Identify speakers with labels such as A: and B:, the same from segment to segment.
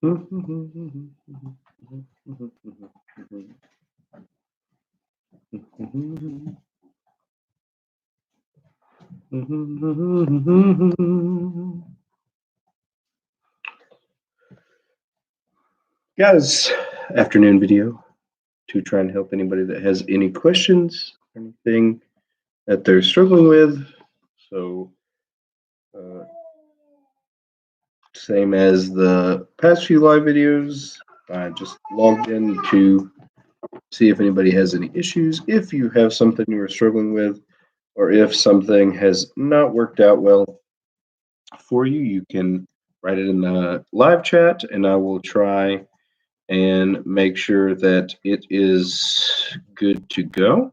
A: Guys, afternoon video to try and help anybody that has any questions, anything that they're struggling with. So, same as the past few live videos, I just logged in to see if anybody has any issues. If you have something you are struggling with, or if something has not worked out well for you, you can write it in the live chat, and I will try and make sure that it is good to go.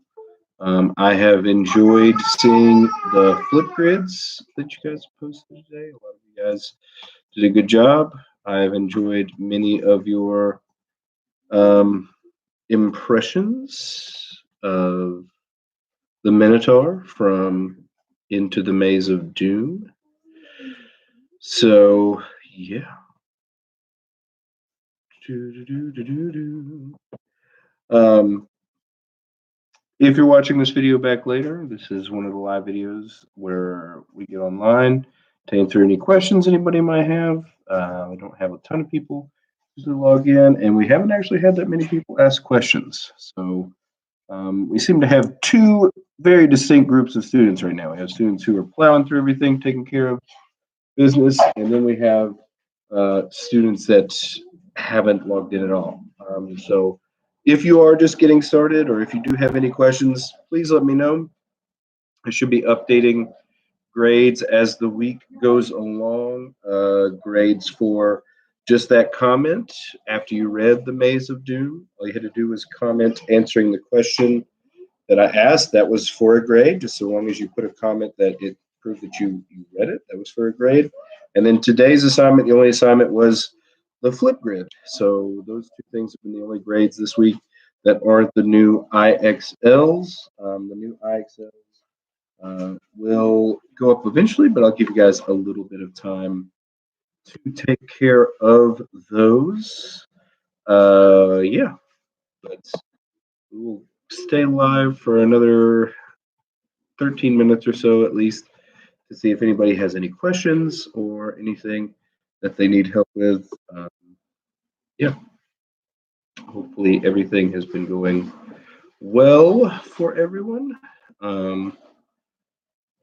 A: I have enjoyed seeing the flip grids that you guys posted today. A lot of you guys did a good job. I've enjoyed many of your impressions of the Minotaur from Into the Maze of Doom. So, yeah. If you're watching this video back later, this is one of the live videos where we get online to answer any questions anybody might have. We don't have a ton of people to log in, and we haven't actually had that many people ask questions. So we seem to have two very distinct groups of students right now. We have students who are plowing through everything, taking care of business, and then we have students that haven't logged in at all. So if you are just getting started, or if you do have any questions, please let me know. I should be updating grades as the week goes along. Grades for just that comment after you read The Maze of Doom. All you had to do was comment answering the question that I asked. That was for a grade, just so long as you put a comment that it proved that you read it. That was for a grade. And then today's assignment, the only assignment was the flip grid. So those two things have been the only grades this week that aren't the new IXLs. The new IXLs will go up eventually, but I'll give you guys a little bit of time to take care of those. Yeah, but we'll stay live for another 13 minutes or so at least to see if anybody has any questions or anything that they need help with. Yeah, hopefully everything has been going well for everyone.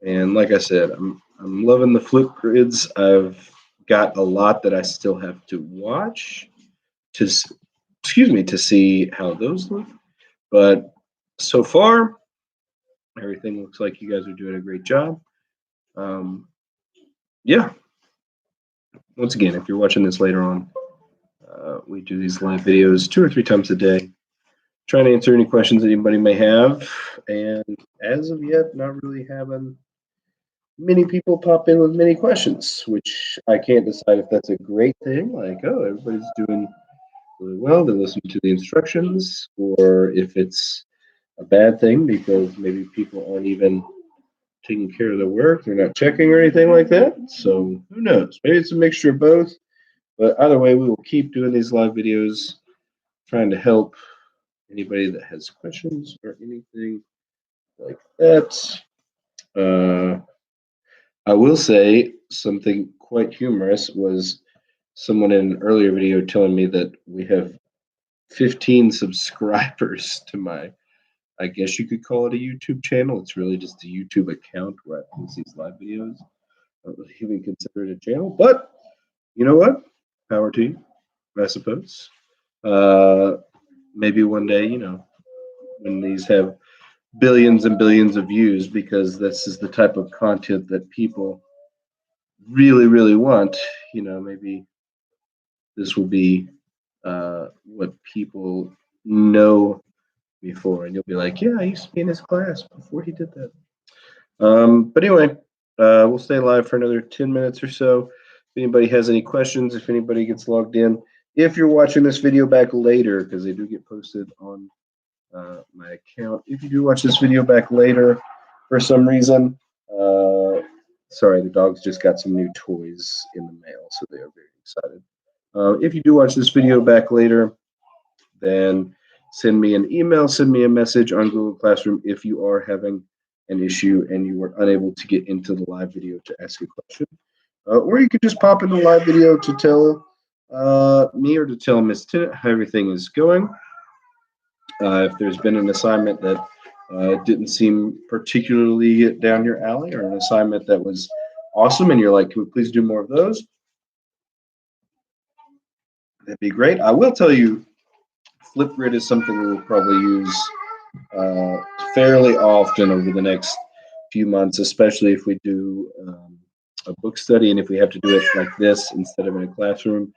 A: And like I said, I'm loving the flip grids. I've got a lot that I still have to watch to see how those look. But so far, everything looks like you guys are doing a great job. Yeah. Once again, if you're watching this later on, we do these live videos 2 or 3 times a day, trying to answer any questions anybody may have. And as of yet, not really having many people pop in with many questions, which I can't decide if that's a great thing, like, oh, everybody's doing really well, they're listening to the instructions, or if it's a bad thing because maybe people aren't even taking care of their work, they're not checking or anything like that. So who knows? Maybe it's a mixture of both. But either way, we will keep doing these live videos, trying to help anybody that has questions or anything like that. I will say something quite humorous was someone in an earlier video telling me that we have 15 subscribers to my, I guess you could call it a YouTube channel. It's really just a YouTube account where I post these live videos. I don't really even consider it a channel, but you know what? Power to you, I suppose. Maybe one day, when these have billions and billions of views, because this is the type of content that people really, really want, maybe this will be what people know before, and you'll be like, yeah, I used to be in his class before he did that. But anyway, we'll stay live for another 10 minutes or so. If anybody has any questions, if anybody gets logged in, if you're watching this video back later, because they do get posted on my account. If you do watch this video back later for some reason, sorry, the dogs just got some new toys in the mail, so they are very excited If you do watch this video back later, then send me an email, send me a message on Google Classroom if you are having an issue and you were unable to get into the live video to ask a question. Or you could just pop in the live video to tell me or to tell Ms. Tennant how everything is going. If there's been an assignment that didn't seem particularly down your alley, or an assignment that was awesome and you're like, can we please do more of those? That'd be great. I will tell you, Flipgrid is something we will probably use fairly often over the next few months, especially if we do a book study and if we have to do it like this instead of in a classroom.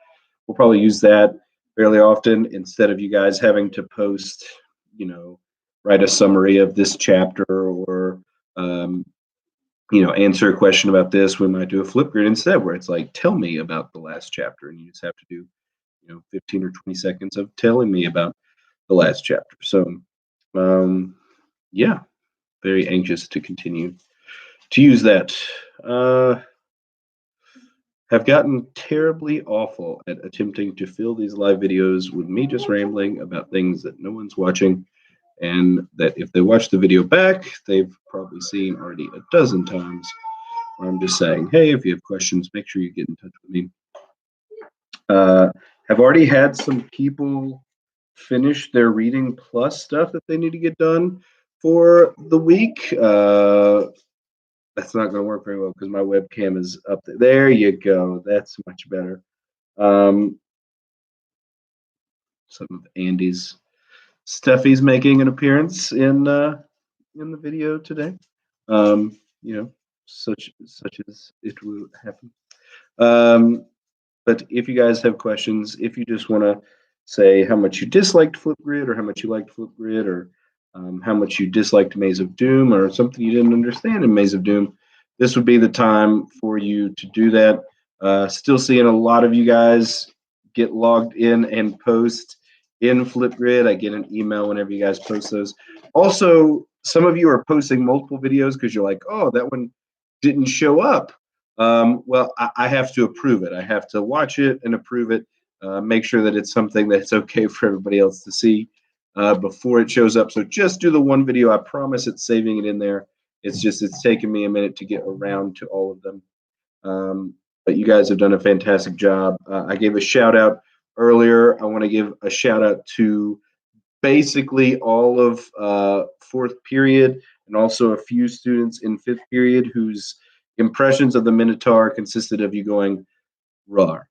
A: We'll probably use that fairly often instead of you guys having to post, write a summary of this chapter or, answer a question about this. We might do a Flipgrid instead where it's like, tell me about the last chapter. And you just have to do 15 or 20 seconds of telling me about the last chapter. So, yeah, very anxious to continue to use that. Have gotten terribly awful at attempting to fill these live videos with me just rambling about things that no one's watching, and that if they watch the video back, they've probably seen already a dozen times. I'm just saying, hey, if you have questions, make sure you get in touch with me. Have already had some people finish their reading plus stuff that they need to get done for the week. That's not going to work very well because my webcam is up there. There you go. That's much better. Some of Andy's stuff he's making an appearance in the video today. Such as it will happen. But if you guys have questions, if you just want to say how much you disliked Flipgrid or how much you liked Flipgrid or how much you disliked Maze of Doom or something you didn't understand in Maze of Doom, this would be the time for you to do that. Still seeing a lot of you guys get logged in and post in Flipgrid. I get an email whenever you guys post those. Also, some of you are posting multiple videos because you're like, oh, that one didn't show up. Well, I have to approve it. I have to watch it and approve it, make sure that it's something that's okay for everybody else to see before it shows up. So just do the one video. I promise it's saving it in there. It's taken me a minute to get around to all of them. But you guys have done a fantastic job. I gave a shout out earlier. I want to give a shout out to basically all of fourth period and also a few students in fifth period whose impressions of the Minotaur consisted of you going "rawr,"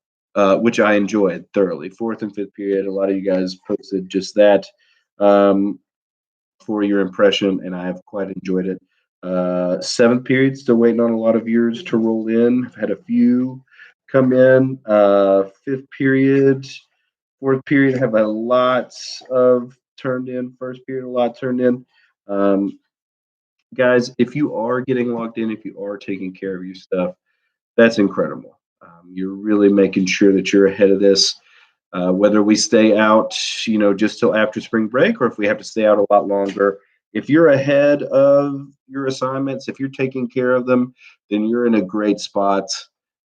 A: which I enjoyed thoroughly. Fourth and fifth period, a lot of you guys posted just that for your impression, and I have quite enjoyed it. Seventh period, still waiting on a lot of yours to roll in. I've had a few come in. Fifth period, fourth period, have a lot of turned in. First period, a lot turned in. Guys, if you are getting logged in, if you are taking care of your stuff, that's incredible. You're really making sure that you're ahead of this. Whether we stay out, just till after spring break, or if we have to stay out a lot longer, if you're ahead of your assignments, if you're taking care of them, then you're in a great spot.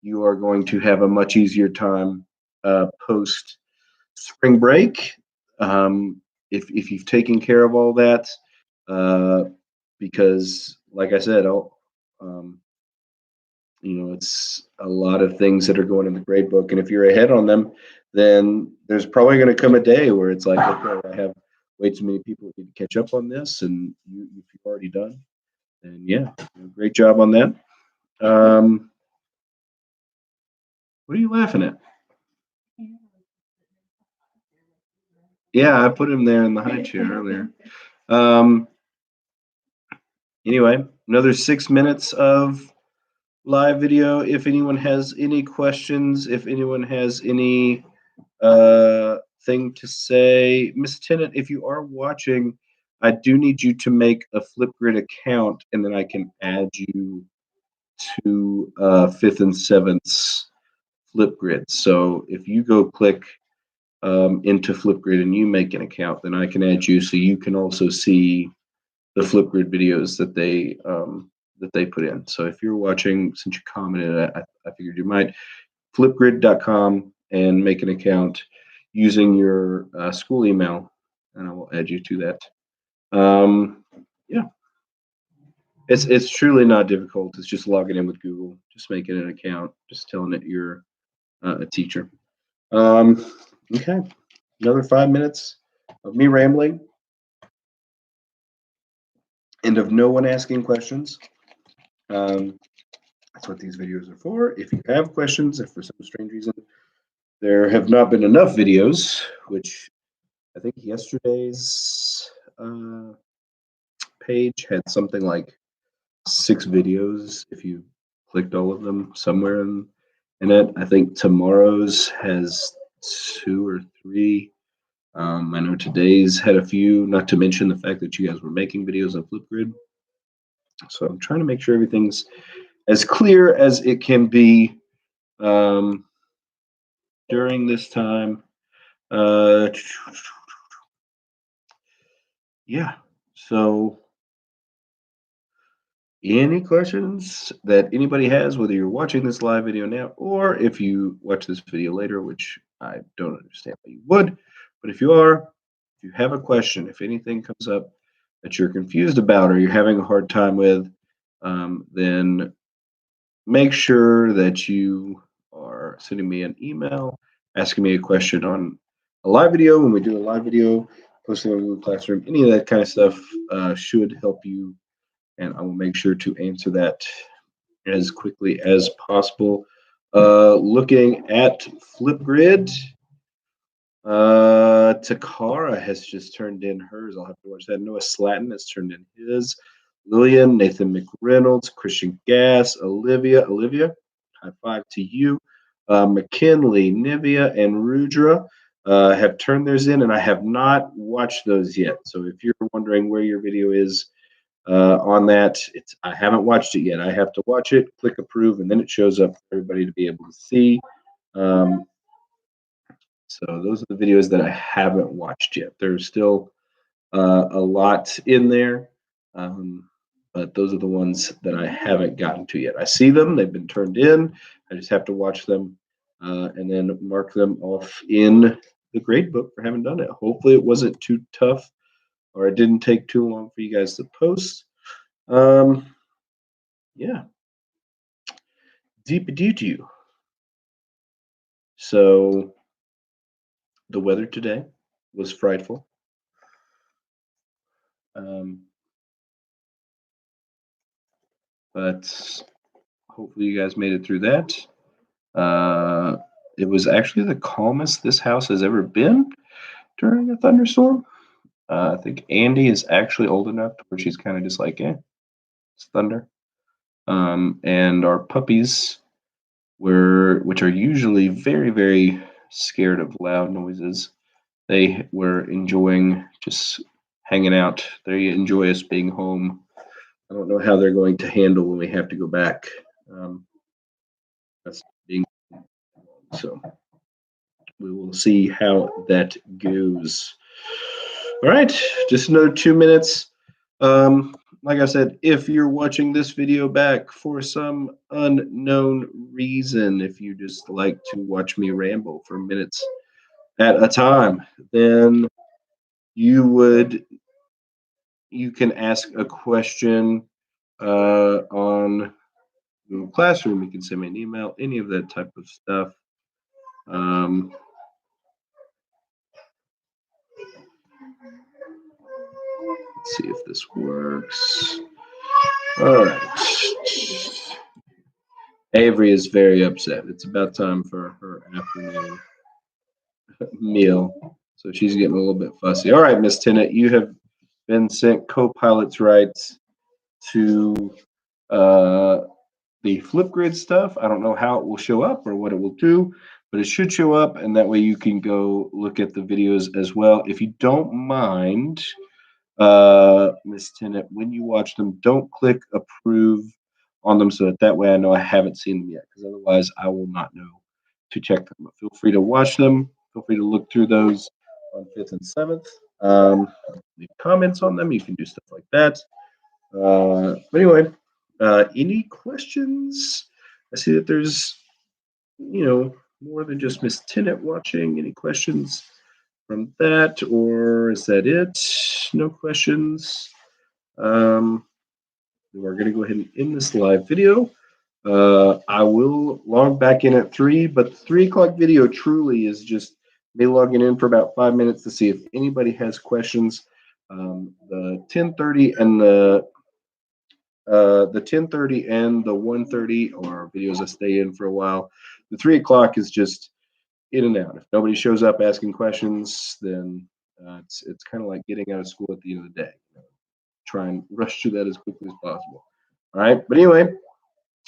A: You are going to have a much easier time post spring break if you've taken care of all that. Because, like I said, it's a lot of things that are going in the grade book, and if you're ahead on them, then there's probably going to come a day where it's like, okay, I have way too many people who need to catch up on this, and if you've already done, then yeah, great job on that. What are you laughing at? Yeah, I put him there in the high chair earlier. Anyway, another 6 minutes of live video. If anyone has any questions, if anyone has any thing to say, Miss Tennant, if you are watching, I do need you to make a Flipgrid account, and then I can add you to 5th and 7th Flipgrid. So if you go click into Flipgrid and you make an account, then I can add you so you can also see the Flipgrid videos that they put in. So if you're watching, since you commented, I figured you might. Flipgrid.com. and make an account using your school email, and I will add you to that. Yeah, it's truly not difficult. It's just logging in with Google, just making an account, just telling it you're a teacher. Um, okay, another 5 minutes of me rambling and of no one asking questions. Um, that's what these videos are for. If you have questions, if for some strange reason there have not been enough videos, which I think yesterday's page had something like 6 videos. If you clicked all of them somewhere in it, I think tomorrow's has 2 or 3. I know today's had a few, not to mention the fact that you guys were making videos on Flipgrid. So I'm trying to make sure everything's as clear as it can be um, during this time. Uh, yeah. So any questions that anybody has, whether you're watching this live video now or if you watch this video later, which I don't understand why you would, but if you are, if you have a question, if anything comes up that you're confused about or you're having a hard time with, then make sure that you are sending me an email, asking me a question on a live video when we do a live video, posting on Google Classroom, any of that kind of stuff should help you, and I will make sure to answer that as quickly as possible. Looking at Flipgrid, Takara has just turned in hers. I'll have to watch that. Noah Slatton has turned in his. Lillian, Nathan McReynolds, Christian Gass, Olivia, high five to you. McKinley, Nivea, and Rudra have turned theirs in, and I have not watched those yet. So if you're wondering where your video is on that, I haven't watched it yet. I have to watch it, click approve, and then it shows up for everybody to be able to see. So those are the videos that I haven't watched yet. There's still a lot in there, but those are the ones that I haven't gotten to yet. I see them; they've been turned in. I just have to watch them and then mark them off in the grade book for having done it. Hopefully, it wasn't too tough or it didn't take too long for you guys to post. Yeah, deep due to you. So the weather today was frightful. But hopefully you guys made it through that. It was actually the calmest this house has ever been during a thunderstorm. I think Andy is actually old enough to where she's kind of just like, it's thunder. And our puppies which are usually very, very scared of loud noises, they were enjoying just hanging out. They enjoy us being home. I don't know how they're going to handle when we have to go back. That's being so. We will see how that goes. All right, just another 2 minutes. Like I said, if you're watching this video back for some unknown reason, if you just like to watch me ramble for minutes at a time, then you can ask a question on Google Classroom. You can send me an email, any of that type of stuff. Let's see if this works. All right. Avery is very upset. It's about time for her afternoon meal. So she's getting a little bit fussy. All right, Miss Tennant, you have been sent co-pilot's rights to the Flipgrid stuff. I don't know how it will show up or what it will do, but it should show up, and that way you can go look at the videos as well. If you don't mind, Miss Tennant, when you watch them, don't click approve on them so that way I know I haven't seen them yet, because otherwise I will not know to check them. But feel free to watch them. Feel free to look through those on 5th and 7th. Leave comments on them. You can do stuff like that. But anyway, any questions? I see that there's, more than just Miss Tennant watching. Any questions from that, or is that it? No questions. We're going to go ahead and end this live video. I will log back in at 3, but the 3 o'clock video truly is just me logging in for about 5 minutes to see if anybody has questions. The 10:30 and the 10:30 and the 1:30 are videos I stay in for a while. The 3 o'clock is just in and out. If nobody shows up asking questions, then it's kind of like getting out of school at the end of the day. Try and rush through that as quickly as possible. All right, but anyway,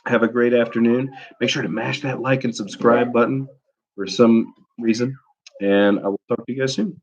A: have a great afternoon. Make sure to mash that like and subscribe button for some reason, and I will talk to you guys soon.